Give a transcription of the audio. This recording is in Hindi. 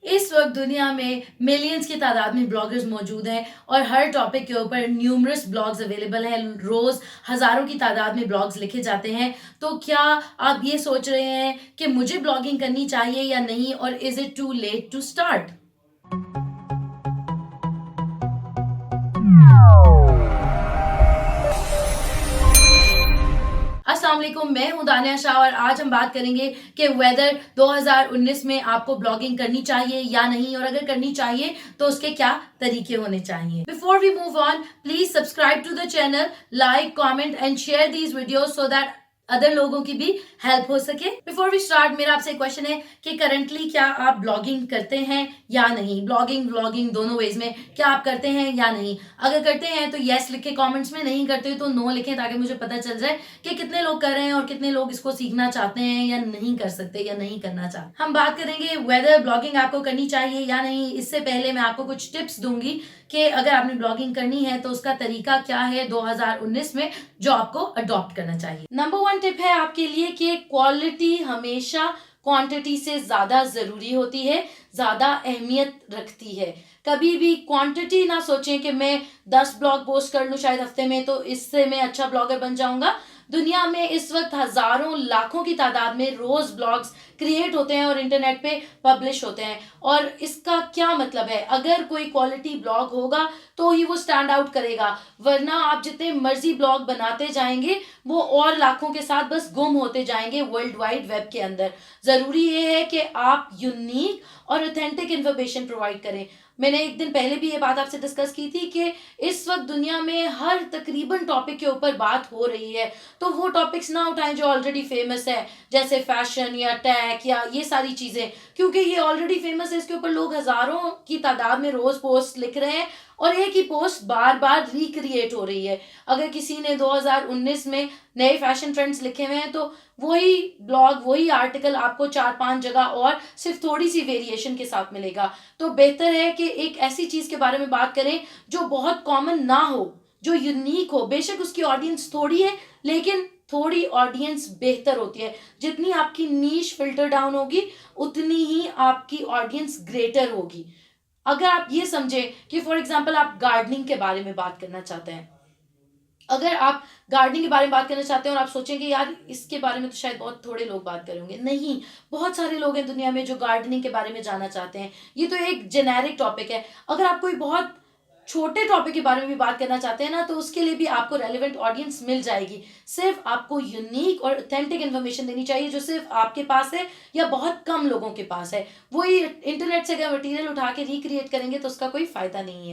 इस वक्त दुनिया में मिलियंस की तादाद में ब्लॉगर्स मौजूद हैं और हर टॉपिक के ऊपर न्यूमरस ब्लॉग्स अवेलेबल हैं। रोज हजारों की तादाद में ब्लॉग्स लिखे जाते हैं। तो क्या आप ये सोच रहे हैं कि मुझे ब्लॉगिंग करनी चाहिए या नहीं, और is it too late to start? अस्सलाम वालेकुम, मैं हूं दानिया शाह और आज हम बात करेंगे कि वेदर 2019 में आपको ब्लॉगिंग करनी चाहिए या नहीं, और अगर करनी चाहिए तो उसके क्या तरीके होने चाहिए। Before we move on, please subscribe to the channel, like, comment and share these videos so that other लोगों की भी हेल्प हो सके। बिफोर वी स्टार्ट, मेरा आपसे क्वेश्चन है कि करंटली क्या आप ब्लॉगिंग करते हैं या नहीं। ब्लॉगिंग व्लॉगिंग दोनों वेज में क्या आप करते हैं या नहीं। अगर करते हैं तो यस लिख के कमेंट्स में, नहीं करते तो नो लिखें, ताकि मुझे पता चल जाए कि कितने लोग कर रहे हैं और कितने लोग इसको सीखना चाहते हैं या नहीं कर सकते या नहीं करना चाहते। हम बात करेंगे वेदर ब्लॉगिंग आपको करनी चाहिए या नहीं। इससे पहले मैं आपको कुछ टिप्स दूंगी कि अगर आपने ब्लॉगिंग करनी है तो उसका तरीका क्या है 2019 में जो आपको अडॉप्ट करना चाहिए। नंबर 1 टिप है आपके लिए कि क्वालिटी हमेशा क्वांटिटी से ज्यादा जरूरी होती है, ज्यादा अहमियत रखती है। कभी भी क्वांटिटी ना सोचें कि मैं 10 ब्लॉग पोस्ट कर लूं शायद हफ्ते में तो इससे मैं अच्छा ब्लॉगर बन जाऊंगा। दुनिया में इस वक्त हजारों लाखों की तादाद में रोज ब्लॉग्स क्रिएट होते हैं और इंटरनेट पे पब्लिश होते हैं। और इसका क्या मतलब है, अगर कोई क्वालिटी ब्लॉग होगा तो ही वो स्टैंड आउट करेगा, वरना आप जितने मर्जी ब्लॉग बनाते जाएंगे वो और लाखों के साथ बस गुम होते जाएंगे वर्ल्ड वाइड वेब के अंदर। जरूरी ये है कि आप यूनिक और ऑथेंटिक इंफॉर्मेशन प्रोवाइड करें। मैंने एक दिन पहले भी ये बात आपसे डिस्कस की थी कि इस वक्त दुनिया में हर तकरीबन टॉपिक के ऊपर बात हो रही है, तो वो टॉपिक्स ना उठाएं जो ऑलरेडी फेमस है, जैसे फैशन या टेक या ये सारी चीजें, क्योंकि ये ऑलरेडी फेमस है। इसके ऊपर लोग हजारों की तादाद में रोज पोस्ट लिख रहे हैं और एक ही पोस्ट बार बार रिक्रिएट हो रही है। अगर किसी ने 2019 में नए फैशन ट्रेंड्स लिखे हुए हैं तो वही ब्लॉग वही आर्टिकल आपको 4-5 जगह और सिर्फ थोड़ी सी वेरिएशन के साथ मिलेगा। तो बेहतर है कि एक ऐसी चीज के बारे में बात करें जो बहुत कॉमन ना हो, जो यूनिक हो। बेशक उसकी ऑडियंस थोड़ी है, लेकिन थोड़ी ऑडियंस बेहतर होती है। जितनी आपकी नीश फिल्टर डाउन होगी उतनी ही आपकी ऑडियंस ग्रेटर होगी। अगर आप ये समझें कि फॉर एग्जाम्पल आप गार्डनिंग के बारे में बात करना चाहते हैं, अगर आप गार्डनिंग के बारे में बात करना चाहते हैं और आप सोचेंगे यार इसके बारे में तो शायद बहुत थोड़े लोग बात करेंगे, नहीं, बहुत सारे लोग हैं दुनिया में जो गार्डनिंग के बारे में जानना चाहते हैं। ये तो एक जेनेरिक टॉपिक है। अगर आप कोई बहुत छोटे टॉपिक के बारे में भी बात करना चाहते हैं ना, तो उसके लिए भी आपको रेलिवेंट ऑडियंस मिल जाएगी। सिर्फ आपको यूनिक और ऑथेंटिक इन्फॉर्मेशन देनी चाहिए जो सिर्फ आपके पास है या बहुत कम लोगों के पास है। वही इंटरनेट से अगर मटेरियल उठा के रिक्रिएट करेंगे तो उसका कोई फायदा नहीं है।